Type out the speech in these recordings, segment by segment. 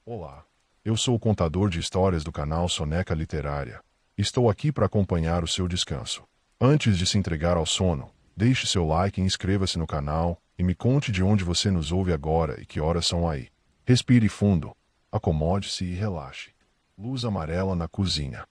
Olá, eu sou o contador de histórias do canal Soneca Literária. Estou aqui para acompanhar o seu descanso. Antes de se entregar ao sono, deixe seu like e inscreva-se no canal e me conte de onde você nos ouve agora e que horas são aí. Respire fundo, acomode-se e relaxe. Luz amarela na cozinha.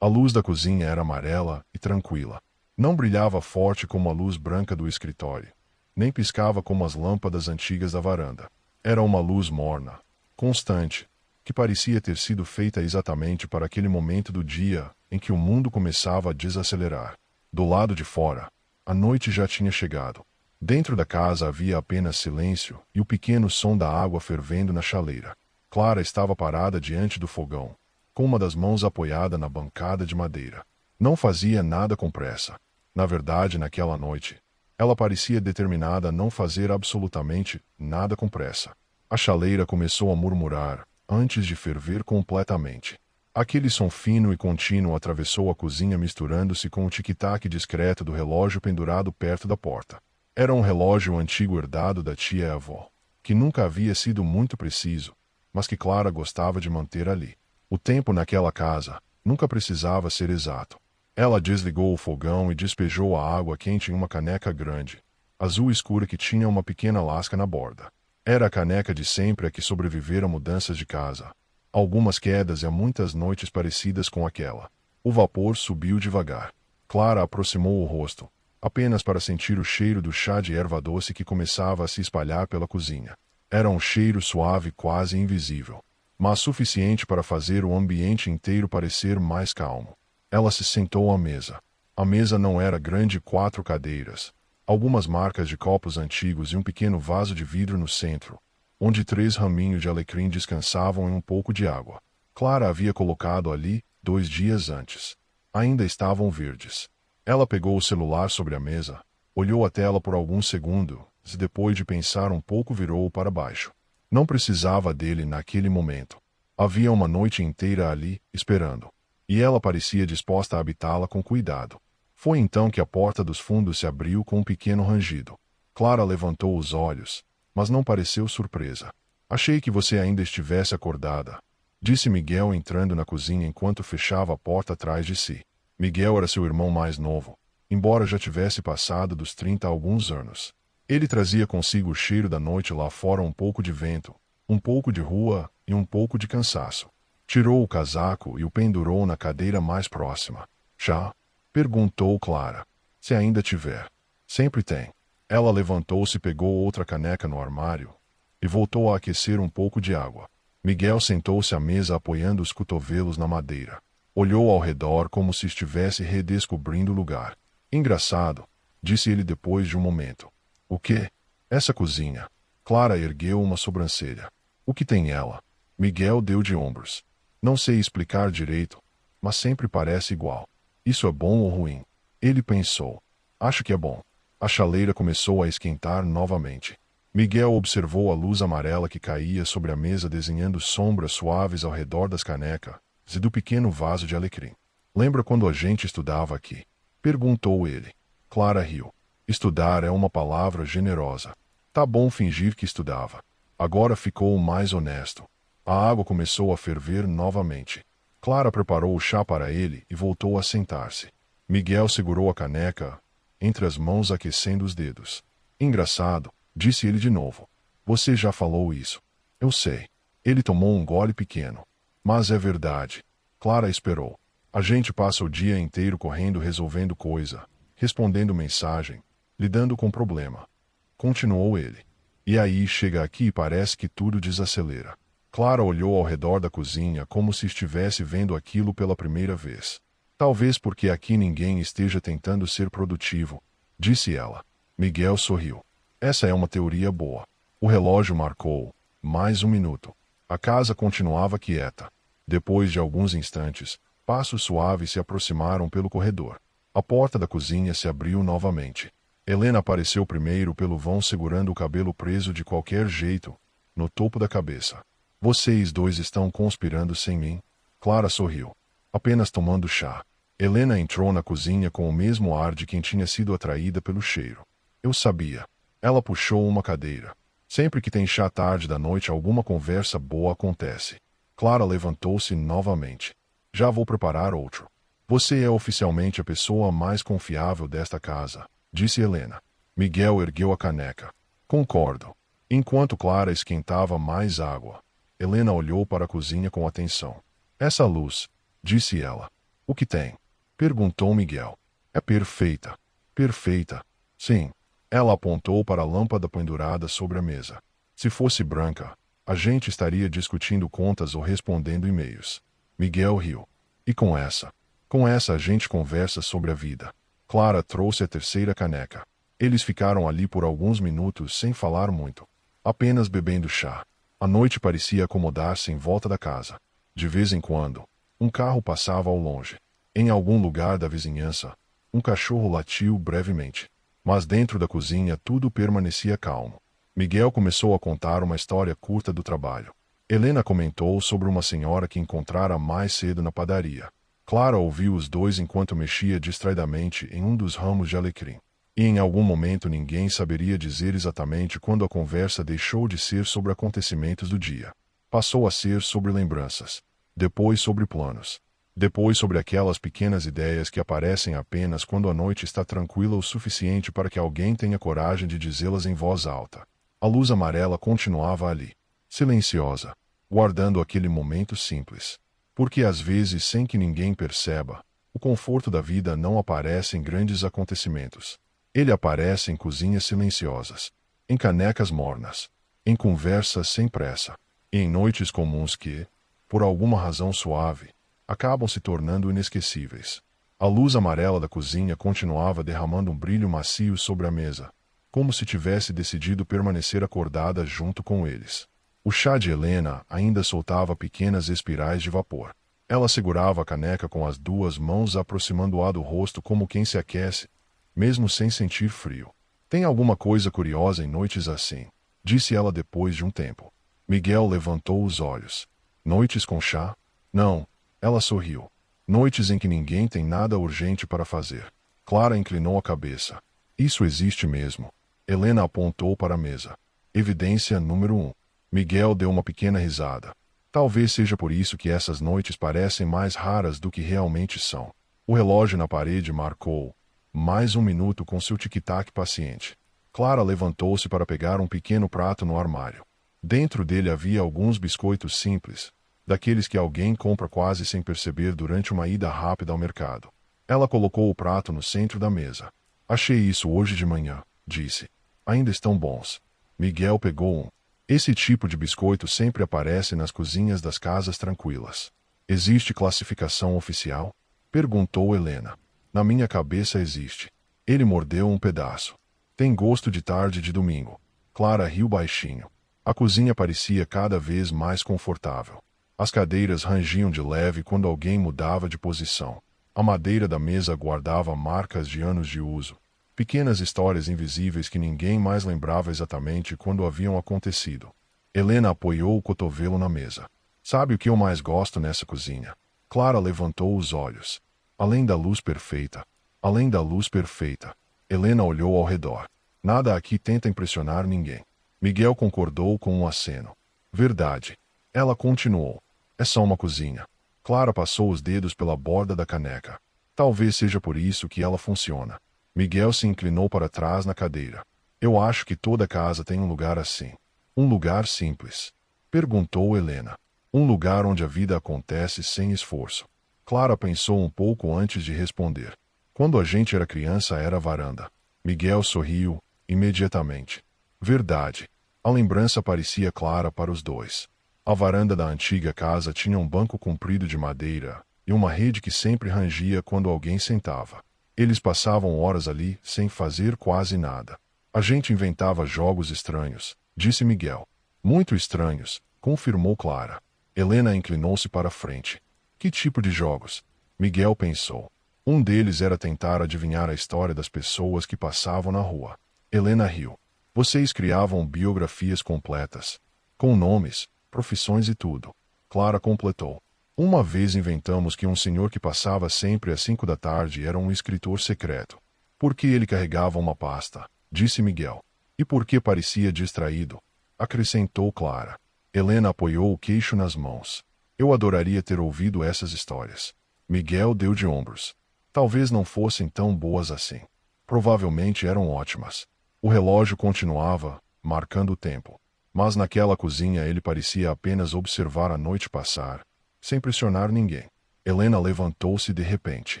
A luz da cozinha era amarela e tranquila. Não brilhava forte como a luz branca do escritório, nem piscava como as lâmpadas antigas da varanda. Era uma luz morna, constante, que parecia ter sido feita exatamente para aquele momento do dia em que o mundo começava a desacelerar. Do lado de fora, a noite já tinha chegado. Dentro da casa havia apenas silêncio e o pequeno som da água fervendo na chaleira. Clara estava parada diante do fogão, com uma das mãos apoiada na bancada de madeira. Não fazia nada com pressa. Na verdade, naquela noite, ela parecia determinada a não fazer absolutamente nada com pressa. A chaleira começou a murmurar, antes de ferver completamente. Aquele som fino e contínuo atravessou a cozinha misturando-se com o tic-tac discreto do relógio pendurado perto da porta. Era um relógio antigo herdado da tia-avó, que nunca havia sido muito preciso, mas que Clara gostava de manter ali. O tempo naquela casa nunca precisava ser exato. Ela desligou o fogão e despejou a água quente em uma caneca grande, azul escura que tinha uma pequena lasca na borda. Era a caneca de sempre a que sobrevivera mudanças de casa. Algumas quedas e muitas noites parecidas com aquela. O vapor subiu devagar. Clara aproximou o rosto, apenas para sentir o cheiro do chá de erva doce que começava a se espalhar pela cozinha. Era um cheiro suave, quase invisível, mas suficiente para fazer o ambiente inteiro parecer mais calmo. Ela se sentou à mesa. A mesa não era grande, 4 cadeiras, algumas marcas de copos antigos e um pequeno vaso de vidro no centro, onde 3 raminhos de alecrim descansavam em um pouco de água. Clara havia colocado ali 2 dias antes. Ainda estavam verdes. Ela pegou o celular sobre a mesa, olhou a tela por alguns segundos e depois de pensar um pouco virou-o para baixo. Não precisava dele naquele momento. Havia uma noite inteira ali, esperando. E ela parecia disposta a habitá-la com cuidado. Foi então que a porta dos fundos se abriu com um pequeno rangido. Clara levantou os olhos, mas não pareceu surpresa. Achei que você ainda estivesse acordada, disse Miguel entrando na cozinha enquanto fechava a porta atrás de si. Miguel era seu irmão mais novo, embora já tivesse passado dos 30 há alguns anos. Ele trazia consigo o cheiro da noite lá fora, um pouco de vento, um pouco de rua e um pouco de cansaço. Tirou o casaco e o pendurou na cadeira mais próxima. Já? Perguntou Clara. Se ainda tiver. Sempre tem. Ela levantou-se e pegou outra caneca no armário e voltou a aquecer um pouco de água. Miguel sentou-se à mesa apoiando os cotovelos na madeira. Olhou ao redor como se estivesse redescobrindo o lugar. Engraçado, disse ele depois de um momento. O quê? Essa cozinha. Clara ergueu uma sobrancelha. O que tem ela? Miguel deu de ombros. Não sei explicar direito, mas sempre parece igual. Isso é bom ou ruim? Ele pensou. Acho que é bom. A chaleira começou a esquentar novamente. Miguel observou a luz amarela que caía sobre a mesa desenhando sombras suaves ao redor das canecas e do pequeno vaso de alecrim. Lembra quando a gente estudava aqui? Perguntou ele. Clara riu. Estudar é uma palavra generosa. Tá bom fingir que estudava. Agora ficou mais honesto. A água começou a ferver novamente. Clara preparou o chá para ele e voltou a sentar-se. Miguel segurou a caneca entre as mãos, aquecendo os dedos. Engraçado, disse ele de novo. Você já falou isso. Eu sei. Ele tomou um gole pequeno. Mas é verdade. Clara esperou. A gente passa o dia inteiro correndo, resolvendo coisa, respondendo mensagem, lidando com problema. Continuou ele. E aí chega aqui e parece que tudo desacelera. Clara olhou ao redor da cozinha como se estivesse vendo aquilo pela primeira vez. Talvez porque aqui ninguém esteja tentando ser produtivo, disse ela. Miguel sorriu. Essa é uma teoria boa. O relógio marcou mais 1 minuto. A casa continuava quieta. Depois de alguns instantes, passos suaves se aproximaram pelo corredor. A porta da cozinha se abriu novamente. Helena apareceu primeiro pelo vão segurando o cabelo preso de qualquer jeito, no topo da cabeça. Vocês 2 estão conspirando sem mim? Clara sorriu. Apenas tomando chá. Helena entrou na cozinha com o mesmo ar de quem tinha sido atraída pelo cheiro. Eu sabia. Ela puxou uma cadeira. Sempre que tem chá tarde da noite, alguma conversa boa acontece. Clara levantou-se novamente. Já vou preparar outro. Você é oficialmente a pessoa mais confiável desta casa, disse Helena. Miguel ergueu a caneca. Concordo. Enquanto Clara esquentava mais água, Helena olhou para a cozinha com atenção. Essa luz, disse ela. O que tem? Perguntou Miguel. É perfeita. Perfeita. Sim. Ela apontou para a lâmpada pendurada sobre a mesa. Se fosse branca, a gente estaria discutindo contas ou respondendo e-mails. Miguel riu. E com essa? Com essa a gente conversa sobre a vida. Clara trouxe a terceira caneca. Eles ficaram ali por alguns minutos sem falar muito. Apenas bebendo chá. A noite parecia acomodar-se em volta da casa. De vez em quando, um carro passava ao longe. Em algum lugar da vizinhança, um cachorro latiu brevemente. Mas dentro da cozinha tudo permanecia calmo. Miguel começou a contar uma história curta do trabalho. Helena comentou sobre uma senhora que encontrara mais cedo na padaria. Clara ouviu os dois enquanto mexia distraidamente em um dos ramos de alecrim. E em algum momento ninguém saberia dizer exatamente quando a conversa deixou de ser sobre acontecimentos do dia. Passou a ser sobre lembranças. Depois sobre planos. Depois sobre aquelas pequenas ideias que aparecem apenas quando a noite está tranquila o suficiente para que alguém tenha coragem de dizê-las em voz alta. A luz amarela continuava ali, silenciosa, guardando aquele momento simples. Porque às vezes, sem que ninguém perceba, o conforto da vida não aparece em grandes acontecimentos. Ele aparece em cozinhas silenciosas, em canecas mornas, em conversas sem pressa, e em noites comuns que, por alguma razão suave, acabam se tornando inesquecíveis. A luz amarela da cozinha continuava derramando um brilho macio sobre a mesa, como se tivesse decidido permanecer acordada junto com eles. O chá de Helena ainda soltava pequenas espirais de vapor. Ela segurava a caneca com as duas mãos aproximando-a do rosto como quem se aquece, mesmo sem sentir frio. Tem alguma coisa curiosa em noites assim, disse ela depois de um tempo. Miguel levantou os olhos. Noites com chá? Não. Ela sorriu. Noites em que ninguém tem nada urgente para fazer. Clara inclinou a cabeça. Isso existe mesmo. Helena apontou para a mesa. Evidência número 1. Miguel deu uma pequena risada. Talvez seja por isso que essas noites parecem mais raras do que realmente são. O relógio na parede marcou mais um minuto com seu tic-tac paciente. Clara levantou-se para pegar um pequeno prato no armário. Dentro dele havia alguns biscoitos simples, daqueles que alguém compra quase sem perceber durante uma ida rápida ao mercado. Ela colocou o prato no centro da mesa. Achei isso hoje de manhã, disse. Ainda estão bons. Miguel pegou um. Esse tipo de biscoito sempre aparece nas cozinhas das casas tranquilas. Existe classificação oficial? Perguntou Helena. Na minha cabeça existe. Ele mordeu um pedaço. Tem gosto de tarde de domingo. Clara riu baixinho. A cozinha parecia cada vez mais confortável. As cadeiras rangiam de leve quando alguém mudava de posição. A madeira da mesa guardava marcas de anos de uso. Pequenas histórias invisíveis que ninguém mais lembrava exatamente quando haviam acontecido. Helena apoiou o cotovelo na mesa. Sabe o que eu mais gosto nessa cozinha? Clara levantou os olhos. Além da luz perfeita. Além da luz perfeita. Helena olhou ao redor. Nada aqui tenta impressionar ninguém. Miguel concordou com um aceno. Verdade. Ela continuou. É só uma cozinha. Clara passou os dedos pela borda da caneca. Talvez seja por isso que ela funciona. Miguel se inclinou para trás na cadeira. Eu acho que toda casa tem um lugar assim. Um lugar simples. Perguntou Helena. Um lugar onde a vida acontece sem esforço. Clara pensou um pouco antes de responder. Quando a gente era criança era a varanda. Miguel sorriu, imediatamente. Verdade. A lembrança parecia clara para os dois. A varanda da antiga casa tinha um banco comprido de madeira e uma rede que sempre rangia quando alguém sentava. Eles passavam horas ali, sem fazer quase nada. A gente inventava jogos estranhos, disse Miguel. Muito estranhos, confirmou Clara. Helena inclinou-se para a frente. Que tipo de jogos? Miguel pensou. Um deles era tentar adivinhar a história das pessoas que passavam na rua. Helena riu. Vocês criavam biografias completas. Com nomes, profissões e tudo. Clara completou. Uma vez inventamos que um senhor que passava sempre às 5 da tarde era um escritor secreto. Porque ele carregava uma pasta, disse Miguel. E porque parecia distraído. acrescentou Clara. Helena apoiou o queixo nas mãos. Eu adoraria ter ouvido essas histórias. Miguel deu de ombros. Talvez não fossem tão boas assim. Provavelmente eram ótimas. O relógio continuava, marcando o tempo. Mas naquela cozinha ele parecia apenas observar a noite passar, sem pressionar ninguém. Helena levantou-se de repente.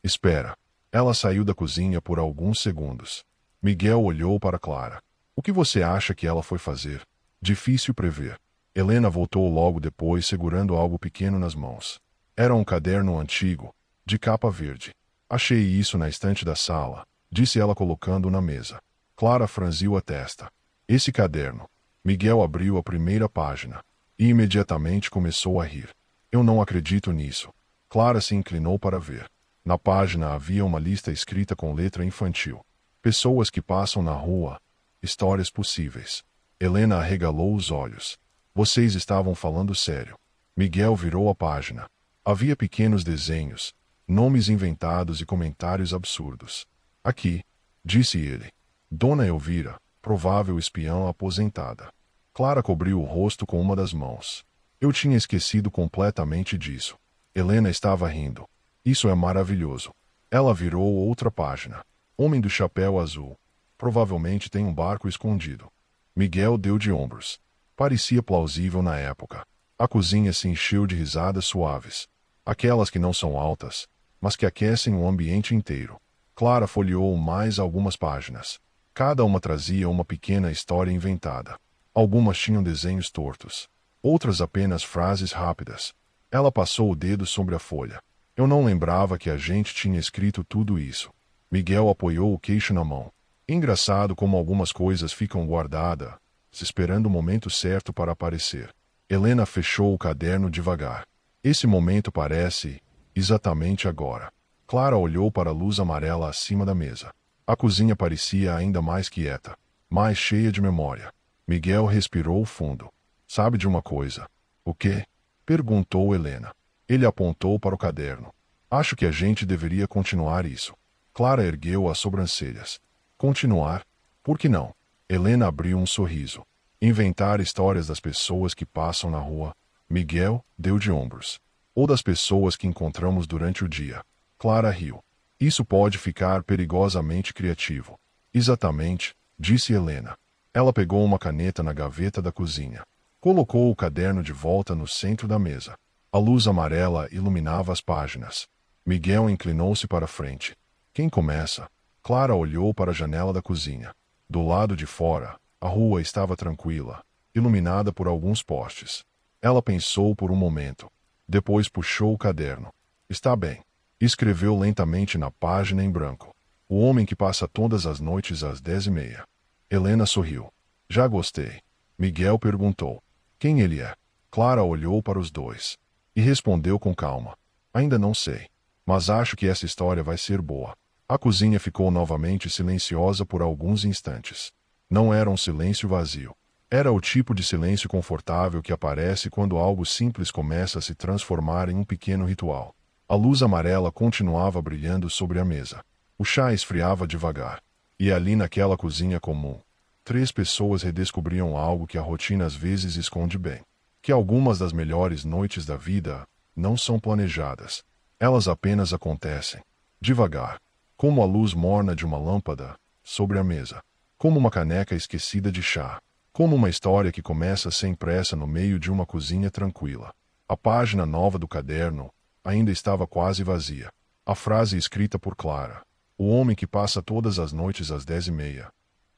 Espera. Ela saiu da cozinha por alguns segundos. Miguel olhou para Clara. O que você acha que ela foi fazer? Difícil prever. Helena voltou logo depois segurando algo pequeno nas mãos. Era um caderno antigo, de capa verde. Achei isso na estante da sala, disse ela colocando-o na mesa. Clara franziu a testa. Esse caderno. Miguel abriu a primeira página. E imediatamente começou a rir. Eu não acredito nisso. Clara se inclinou para ver. Na página havia uma lista escrita com letra infantil. Pessoas que passam na rua. Histórias possíveis. Helena arregalou os olhos. Vocês estavam falando sério. Miguel virou a página. Havia pequenos desenhos, nomes inventados e comentários absurdos. Aqui, disse ele. Dona Elvira, provável espiã aposentada. Clara cobriu o rosto com uma das mãos. Eu tinha esquecido completamente disso. Helena estava rindo. Isso é maravilhoso. Ela virou outra página. Homem do chapéu azul. Provavelmente tem um barco escondido. Miguel deu de ombros. Parecia plausível na época. A cozinha se encheu de risadas suaves. Aquelas que não são altas, mas que aquecem o ambiente inteiro. Clara folheou mais algumas páginas. Cada uma trazia uma pequena história inventada. Algumas tinham desenhos tortos. Outras apenas frases rápidas. Ela passou o dedo sobre a folha. Eu não lembrava que a gente tinha escrito tudo isso. Miguel apoiou o queixo na mão. Engraçado como algumas coisas ficam guardadas, esperando o momento certo para aparecer. Helena fechou o caderno devagar. Esse momento parece exatamente agora. Clara olhou para a luz amarela acima da mesa. A cozinha parecia ainda mais quieta, mais cheia de memória. Miguel respirou fundo. Sabe de uma coisa? O quê? Perguntou Helena. Ele apontou para o caderno. Acho que a gente deveria continuar isso. Clara ergueu as sobrancelhas. Continuar? Por que não? Helena abriu um sorriso. Inventar histórias das pessoas que passam na rua. Miguel deu de ombros. Ou das pessoas que encontramos durante o dia. Clara riu. Isso pode ficar perigosamente criativo. Exatamente, disse Helena. Ela pegou uma caneta na gaveta da cozinha. Colocou o caderno de volta no centro da mesa. A luz amarela iluminava as páginas. Miguel inclinou-se para a frente. Quem começa? Clara olhou para a janela da cozinha. Do lado de fora, a rua estava tranquila, iluminada por alguns postes. Ela pensou por um momento. Depois puxou o caderno. Está bem. Escreveu lentamente na página em branco. O homem que passa todas as noites às 10h30. Helena sorriu. Já gostei. Miguel perguntou. Quem ele é? Clara olhou para os dois. E respondeu com calma. Ainda não sei. Mas acho que essa história vai ser boa. A cozinha ficou novamente silenciosa por alguns instantes. Não era um silêncio vazio. Era o tipo de silêncio confortável que aparece quando algo simples começa a se transformar em um pequeno ritual. A luz amarela continuava brilhando sobre a mesa. O chá esfriava devagar. E ali naquela cozinha comum, 3 pessoas redescobriam algo que a rotina às vezes esconde bem. Que algumas das melhores noites da vida não são planejadas. Elas apenas acontecem. Devagar. Como a luz morna de uma lâmpada sobre a mesa. Como uma caneca esquecida de chá. Como uma história que começa sem pressa no meio de uma cozinha tranquila. A página nova do caderno ainda estava quase vazia. A frase escrita por Clara, o homem que passa todas as noites às 10h30,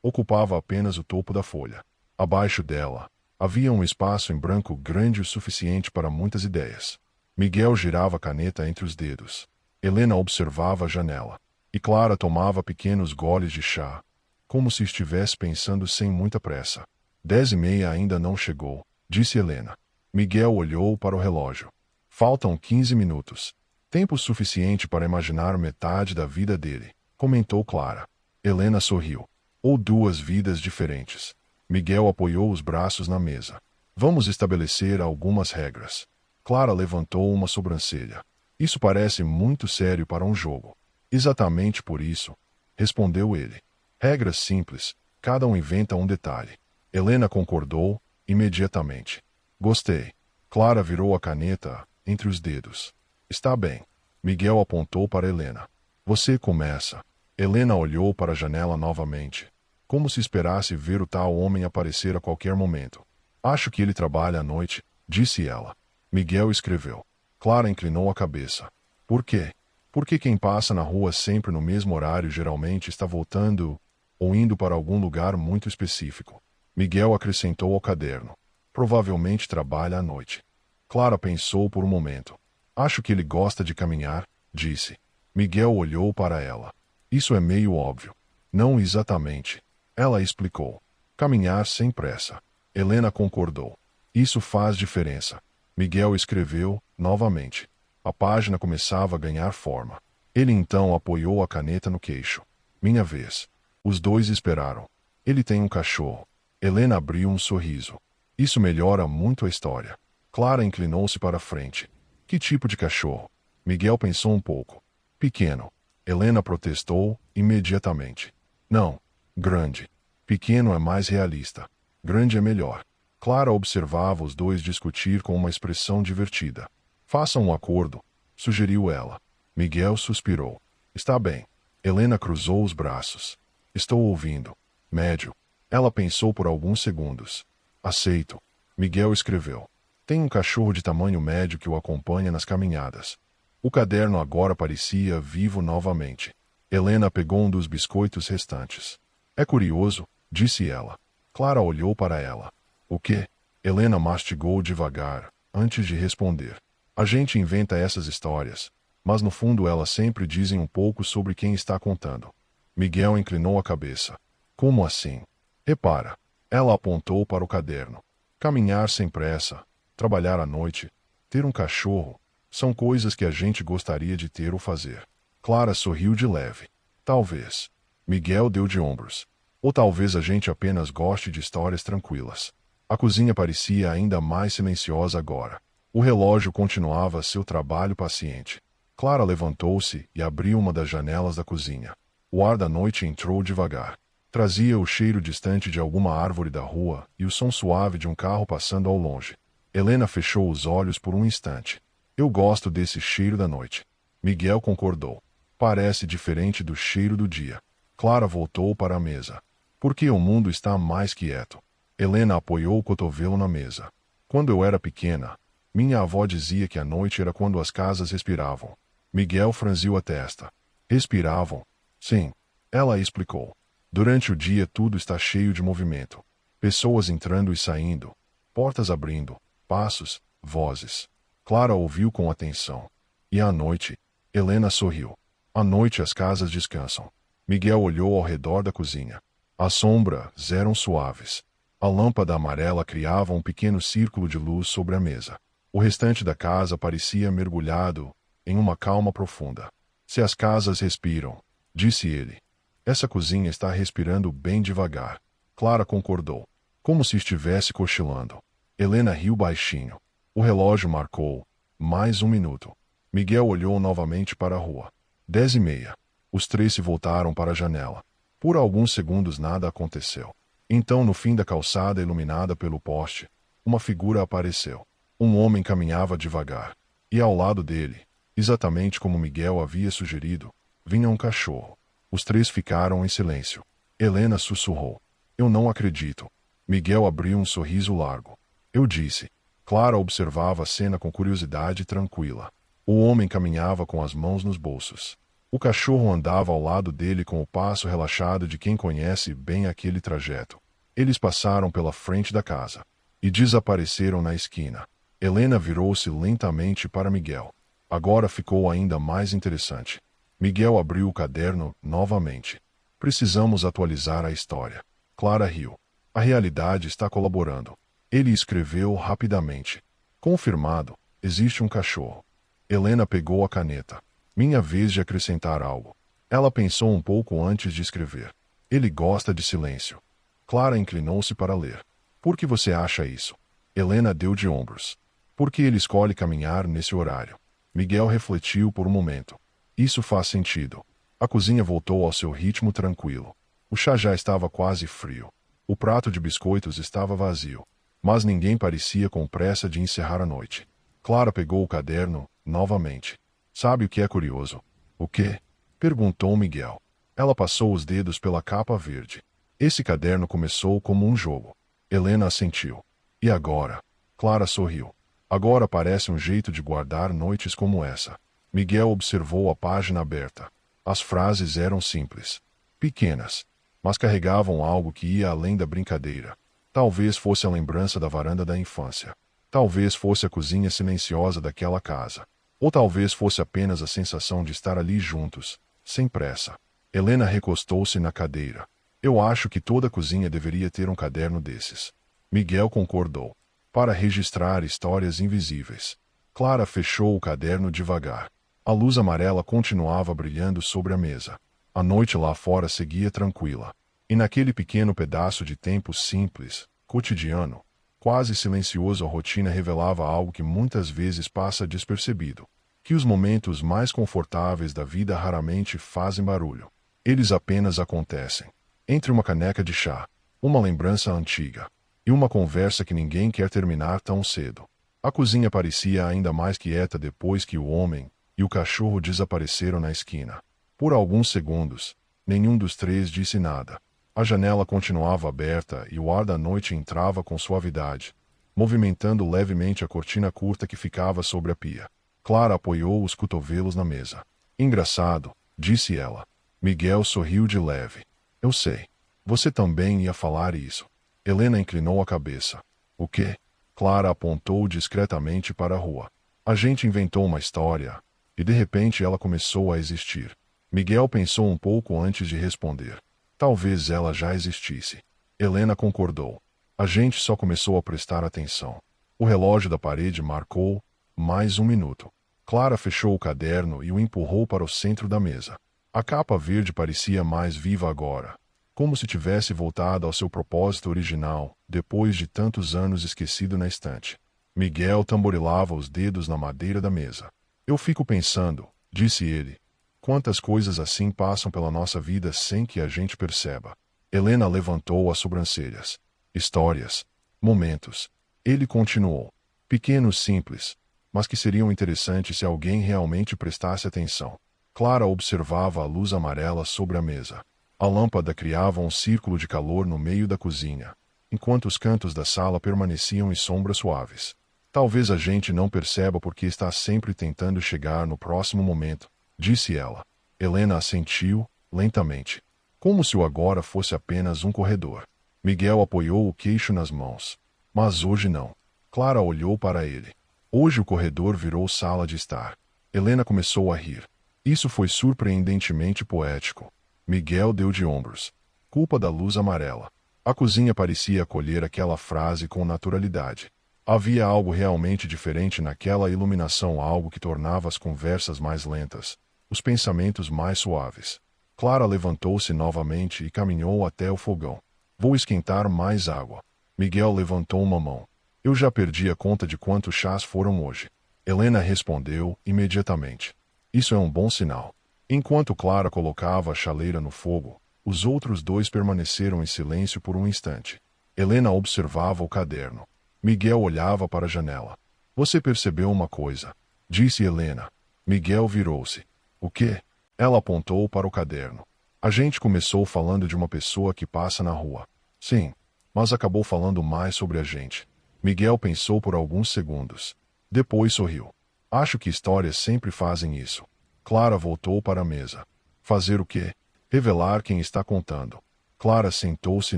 ocupava apenas o topo da folha. Abaixo dela, havia um espaço em branco grande o suficiente para muitas ideias. Miguel girava a caneta entre os dedos. Helena observava a janela. E Clara tomava pequenos goles de chá, como se estivesse pensando sem muita pressa. 10h30 ainda não chegou, disse Helena. Miguel olhou para o relógio. Faltam 15 minutos. Tempo suficiente para imaginar metade da vida dele, comentou Clara. Helena sorriu. Ou 2 vidas diferentes. Miguel apoiou os braços na mesa. Vamos estabelecer algumas regras. Clara levantou uma sobrancelha. Isso parece muito sério para um jogo. Exatamente por isso, respondeu ele. Regras simples, cada um inventa um detalhe. Helena concordou, imediatamente. Gostei. Clara virou a caneta entre os dedos. Está bem. Miguel apontou para Helena. Você começa. Helena olhou para a janela novamente, como se esperasse ver o tal homem aparecer a qualquer momento. Acho que ele trabalha à noite, disse ela. Miguel escreveu. Clara inclinou a cabeça. Por quê? Porque quem passa na rua sempre no mesmo horário geralmente está voltando ou indo para algum lugar muito específico. Miguel acrescentou ao caderno. Provavelmente trabalha à noite. Clara pensou por um momento. Acho que ele gosta de caminhar, disse. Miguel olhou para ela. Isso é meio óbvio. Não exatamente. Ela explicou. Caminhar sem pressa. Helena concordou. Isso faz diferença. Miguel escreveu, novamente. A página começava a ganhar forma. Ele então apoiou a caneta no queixo. Minha vez. Os dois esperaram. Ele tem um cachorro. Helena abriu um sorriso. Isso melhora muito a história. Clara inclinou-se para a frente. Que tipo de cachorro? Miguel pensou um pouco. Pequeno. Helena protestou, imediatamente. Não. Grande. Pequeno é mais realista. Grande é melhor. Clara observava os dois discutir com uma expressão divertida. Façam um acordo, sugeriu ela. Miguel suspirou. Está bem. Helena cruzou os braços. Estou ouvindo. Médio. Ela pensou por alguns segundos. Aceito. Miguel escreveu. Tem um cachorro de tamanho médio que o acompanha nas caminhadas. O caderno agora parecia vivo novamente. Helena pegou um dos biscoitos restantes. É curioso, disse ela. Clara olhou para ela. O quê? Helena mastigou devagar, antes de responder. A gente inventa essas histórias, mas no fundo elas sempre dizem um pouco sobre quem está contando. Miguel inclinou a cabeça. Como assim? Repara. Ela apontou para o caderno. Caminhar sem pressa, trabalhar à noite, ter um cachorro, são coisas que a gente gostaria de ter ou fazer. Clara sorriu de leve. Talvez. Miguel deu de ombros. Ou talvez a gente apenas goste de histórias tranquilas. A cozinha parecia ainda mais silenciosa agora. O relógio continuava seu trabalho paciente. Clara levantou-se e abriu uma das janelas da cozinha. O ar da noite entrou devagar. Trazia o cheiro distante de alguma árvore da rua e o som suave de um carro passando ao longe. Helena fechou os olhos por um instante. Eu gosto desse cheiro da noite. Miguel concordou. Parece diferente do cheiro do dia. Clara voltou para a mesa. Porque o mundo está mais quieto. Helena apoiou o cotovelo na mesa. Quando eu era pequena, minha avó dizia que a noite era quando as casas respiravam. Miguel franziu a testa. Respiravam? Sim. Ela explicou. Durante o dia tudo está cheio de movimento. Pessoas entrando e saindo. Portas abrindo. Passos. Vozes. Clara ouviu com atenção. E à noite? Helena sorriu. À noite as casas descansam. Miguel olhou ao redor da cozinha. As sombras eram suaves. A lâmpada amarela criava um pequeno círculo de luz sobre a mesa. O restante da casa parecia mergulhado em uma calma profunda. Se as casas respiram, disse ele. Essa cozinha está respirando bem devagar. Clara concordou. Como se estivesse cochilando. Helena riu baixinho. O relógio marcou. Mais 1 minuto. Miguel olhou novamente para a rua. 10h30. Os três se voltaram para a janela. Por alguns segundos nada aconteceu. Então, no fim da calçada iluminada pelo poste, uma figura apareceu. Um homem caminhava devagar. E ao lado dele, exatamente como Miguel havia sugerido, vinha um cachorro. Os três ficaram em silêncio. Helena sussurrou. Eu não acredito. Miguel abriu um sorriso largo. Eu disse. Clara observava a cena com curiosidade tranquila. O homem caminhava com as mãos nos bolsos. O cachorro andava ao lado dele com o passo relaxado de quem conhece bem aquele trajeto. Eles passaram pela frente da casa e desapareceram na esquina. Helena virou-se lentamente para Miguel. Agora ficou ainda mais interessante. Miguel abriu o caderno novamente. Precisamos atualizar a história. Clara riu. A realidade está colaborando. Ele escreveu rapidamente. Confirmado. Existe um cachorro. Helena pegou a caneta. Minha vez de acrescentar algo. Ela pensou um pouco antes de escrever. Ele gosta de silêncio. Clara inclinou-se para ler. Por que você acha isso? Helena deu de ombros. Porque ele escolhe caminhar nesse horário. Miguel refletiu por um momento. Isso faz sentido. A cozinha voltou ao seu ritmo tranquilo. O chá já estava quase frio. O prato de biscoitos estava vazio, mas ninguém parecia com pressa de encerrar a noite. Clara pegou o caderno, novamente. Sabe o que é curioso? O quê? Perguntou Miguel. Ela passou os dedos pela capa verde. Esse caderno começou como um jogo. Helena assentiu. E agora? Clara sorriu. Agora parece um jeito de guardar noites como essa. Miguel observou a página aberta. As frases eram simples, pequenas, mas carregavam algo que ia além da brincadeira. Talvez fosse a lembrança da varanda da infância. Talvez fosse a cozinha silenciosa daquela casa. Ou talvez fosse apenas a sensação de estar ali juntos, sem pressa. Helena recostou-se na cadeira. Eu acho que toda cozinha deveria ter um caderno desses. Miguel concordou. Para registrar histórias invisíveis. Clara fechou o caderno devagar. A luz amarela continuava brilhando sobre a mesa. A noite lá fora seguia tranquila. E naquele pequeno pedaço de tempo simples, cotidiano, quase silencioso, a rotina revelava algo que muitas vezes passa despercebido. Que os momentos mais confortáveis da vida raramente fazem barulho. Eles apenas acontecem. Entre uma caneca de chá, uma lembrança antiga, e uma conversa que ninguém quer terminar tão cedo. A cozinha parecia ainda mais quieta depois que o homem e o cachorro desapareceram na esquina. Por alguns segundos, nenhum dos três disse nada. A janela continuava aberta e o ar da noite entrava com suavidade, movimentando levemente a cortina curta que ficava sobre a pia. Clara apoiou os cotovelos na mesa. Engraçado, disse ela. Miguel sorriu de leve. Eu sei. Você também ia falar isso. Helena inclinou a cabeça. O quê? Clara apontou discretamente para a rua. A gente inventou uma história, e de repente ela começou a existir. Miguel pensou um pouco antes de responder. Talvez ela já existisse. Helena concordou. A gente só começou a prestar atenção. O relógio da parede marcou mais 1 minuto. Clara fechou o caderno e o empurrou para o centro da mesa. A capa verde parecia mais viva agora, como se tivesse voltado ao seu propósito original, depois de tantos anos esquecido na estante. Miguel tamborilava os dedos na madeira da mesa. Eu fico pensando, disse ele, quantas coisas assim passam pela nossa vida sem que a gente perceba. Helena levantou as sobrancelhas. Histórias. Momentos. Ele continuou. Pequenos, simples, mas que seriam interessantes se alguém realmente prestasse atenção. Clara observava a luz amarela sobre a mesa. A lâmpada criava um círculo de calor no meio da cozinha, enquanto os cantos da sala permaneciam em sombras suaves. Talvez a gente não perceba porque está sempre tentando chegar no próximo momento, disse ela. Helena assentiu, lentamente, como se o agora fosse apenas um corredor. Miguel apoiou o queixo nas mãos. Mas hoje não. Clara olhou para ele. Hoje o corredor virou sala de estar. Helena começou a rir. Isso foi surpreendentemente poético. Miguel deu de ombros. Culpa da luz amarela. A cozinha parecia acolher aquela frase com naturalidade. Havia algo realmente diferente naquela iluminação, algo que tornava as conversas mais lentas, os pensamentos mais suaves. Clara levantou-se novamente e caminhou até o fogão. Vou esquentar mais água. Miguel levantou uma mão. Eu já perdi a conta de quantos chás foram hoje. Helena respondeu imediatamente. Isso é um bom sinal. Enquanto Clara colocava a chaleira no fogo, os outros dois permaneceram em silêncio por um instante. Helena observava o caderno. Miguel olhava para a janela. Você percebeu uma coisa? Disse Helena. Miguel virou-se. O quê? Ela apontou para o caderno. A gente começou falando de uma pessoa que passa na rua. Sim, mas acabou falando mais sobre a gente. Miguel pensou por alguns segundos. Depois sorriu. Acho que histórias sempre fazem isso. Clara voltou para a mesa. Fazer o quê? Revelar quem está contando. Clara sentou-se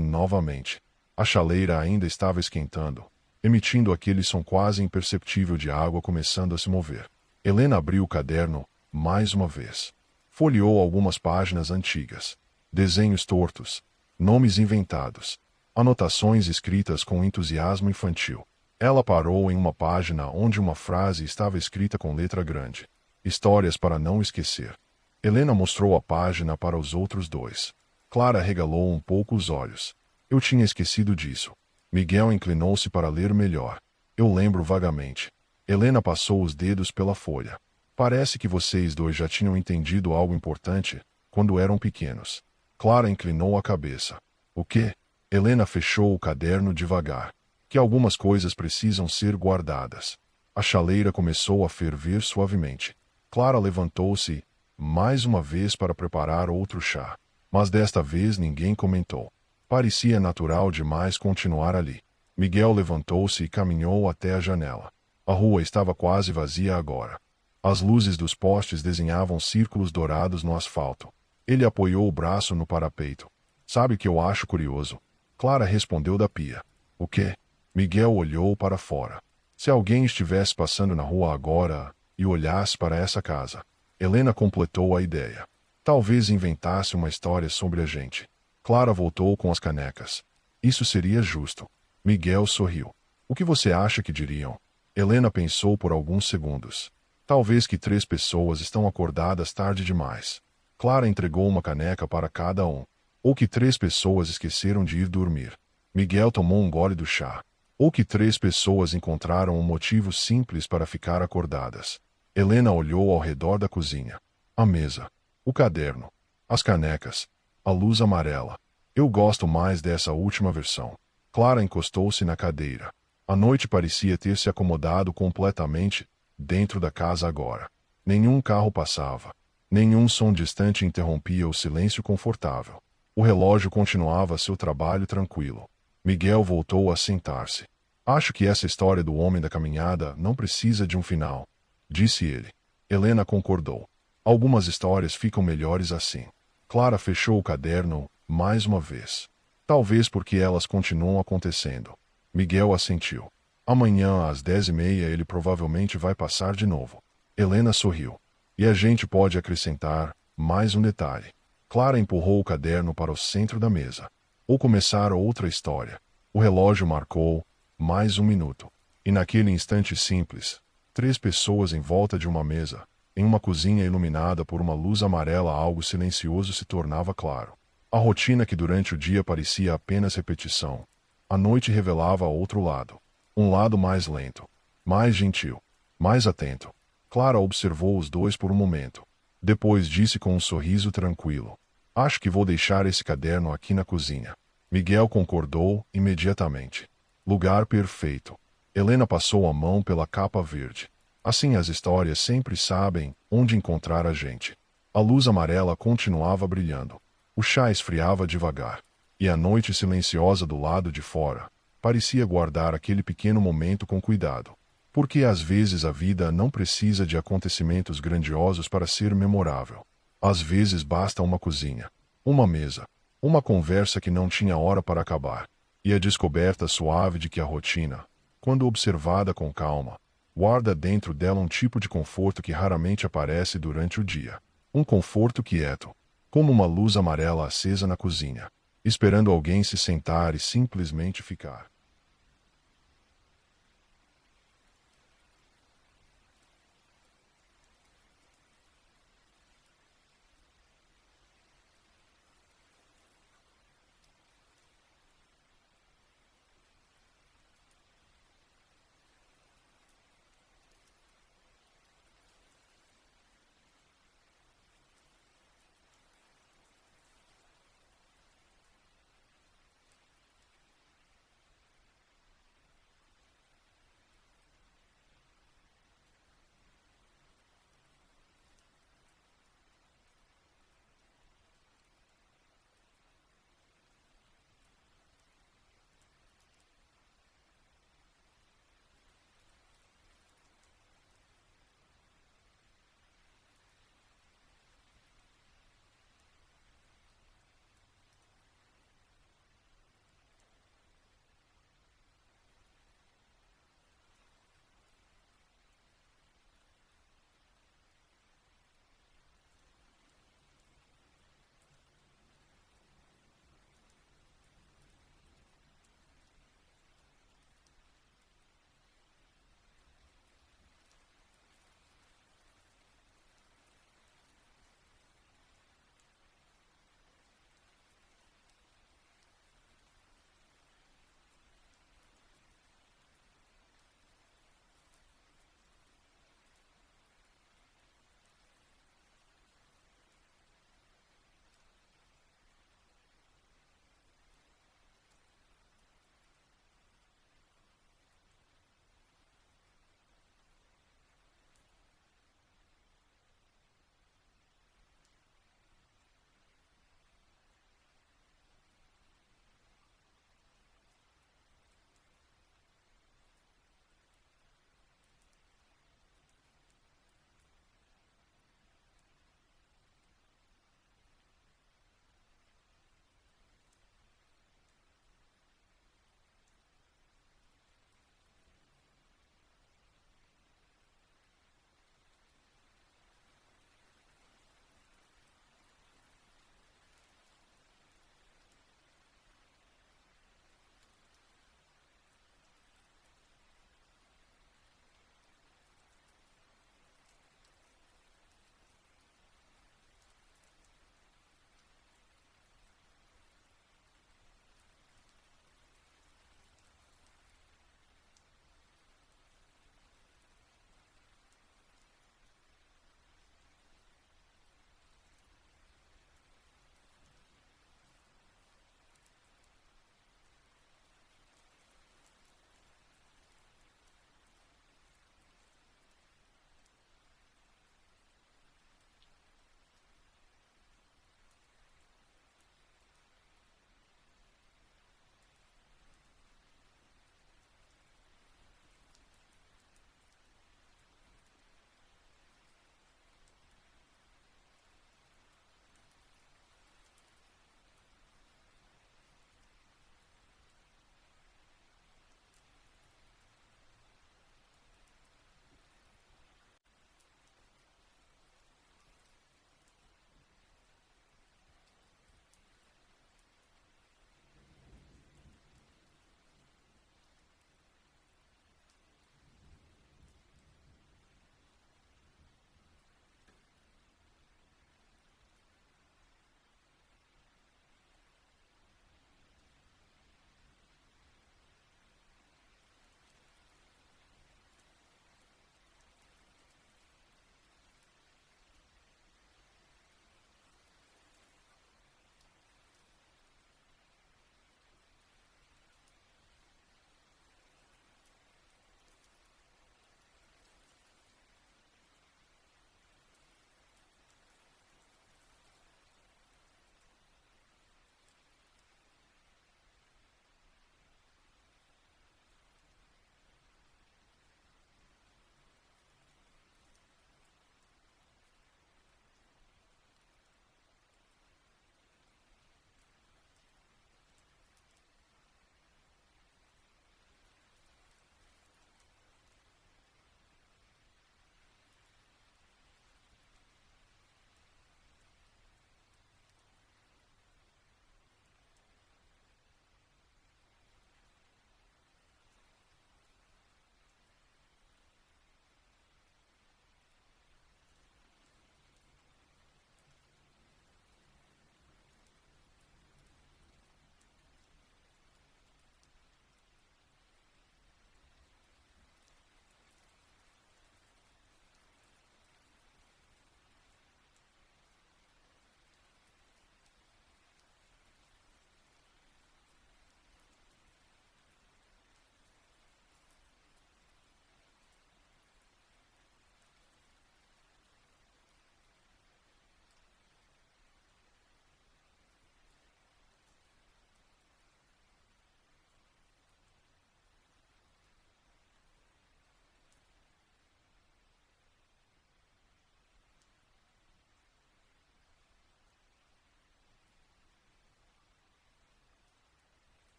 novamente. A chaleira ainda estava esquentando, emitindo aquele som quase imperceptível de água começando a se mover. Helena abriu o caderno, mais uma vez. Folheou algumas páginas antigas. Desenhos tortos. Nomes inventados. Anotações escritas com entusiasmo infantil. Ela parou em uma página onde uma frase estava escrita com letra grande. Histórias para não esquecer. Helena mostrou a página para os outros dois. Clara regalou um pouco os olhos. Eu tinha esquecido disso. Miguel inclinou-se para ler melhor. Eu lembro vagamente. Helena passou os dedos pela folha. Parece que vocês dois já tinham entendido algo importante quando eram pequenos. Clara inclinou a cabeça. O quê? Helena fechou o caderno devagar. Que algumas coisas precisam ser guardadas. A chaleira começou a ferver suavemente. Clara levantou-se, mais uma vez para preparar outro chá. Mas desta vez ninguém comentou. Parecia natural demais continuar ali. Miguel levantou-se e caminhou até a janela. A rua estava quase vazia agora. As luzes dos postes desenhavam círculos dourados no asfalto. Ele apoiou o braço no parapeito. Sabe o que eu acho curioso? Clara respondeu da pia. O quê? Miguel olhou para fora. Se alguém estivesse passando na rua agora e olhasse para essa casa. Helena completou a ideia. Talvez inventasse uma história sobre a gente. Clara voltou com as canecas. Isso seria justo. Miguel sorriu. O que você acha que diriam? Helena pensou por alguns segundos. Talvez que 3 pessoas estão acordadas tarde demais. Clara entregou uma caneca para cada um. Ou que 3 pessoas esqueceram de ir dormir. Miguel tomou um gole do chá. Ou que 3 pessoas encontraram um motivo simples para ficar acordadas. Helena olhou ao redor da cozinha. A mesa. O caderno. As canecas. A luz amarela. Eu gosto mais dessa última versão. Clara encostou-se na cadeira. A noite parecia ter se acomodado completamente dentro da casa agora. Nenhum carro passava. Nenhum som distante interrompia o silêncio confortável. O relógio continuava seu trabalho tranquilo. Miguel voltou a sentar-se. Acho que essa história do homem da caminhada não precisa de um final, disse ele. Helena concordou. Algumas histórias ficam melhores assim. Clara fechou o caderno mais uma vez. Talvez porque elas continuam acontecendo. Miguel assentiu. Amanhã às 10h30 ele provavelmente vai passar de novo. Helena sorriu. E a gente pode acrescentar mais um detalhe. Clara empurrou o caderno para o centro da mesa. Ou começar outra história. O relógio marcou mais 1 minuto. E naquele instante simples, 3 pessoas em volta de uma mesa, em uma cozinha iluminada por uma luz amarela, algo silencioso se tornava claro. A rotina que durante o dia parecia apenas repetição, a noite revelava outro lado. Um lado mais lento, mais gentil, mais atento. Clara observou os dois por um momento. Depois disse com um sorriso tranquilo. Acho que vou deixar esse caderno aqui na cozinha. Miguel concordou imediatamente. Lugar perfeito. Helena passou a mão pela capa verde. Assim as histórias sempre sabem onde encontrar a gente. A luz amarela continuava brilhando. O chá esfriava devagar. E a noite silenciosa do lado de fora parecia guardar aquele pequeno momento com cuidado. Porque às vezes a vida não precisa de acontecimentos grandiosos para ser memorável. Às vezes basta uma cozinha, uma mesa, uma conversa que não tinha hora para acabar. E a descoberta suave de que a rotina, quando observada com calma, guarda dentro dela um tipo de conforto que raramente aparece durante o dia. Um conforto quieto, como uma luz amarela acesa na cozinha, esperando alguém se sentar e simplesmente ficar.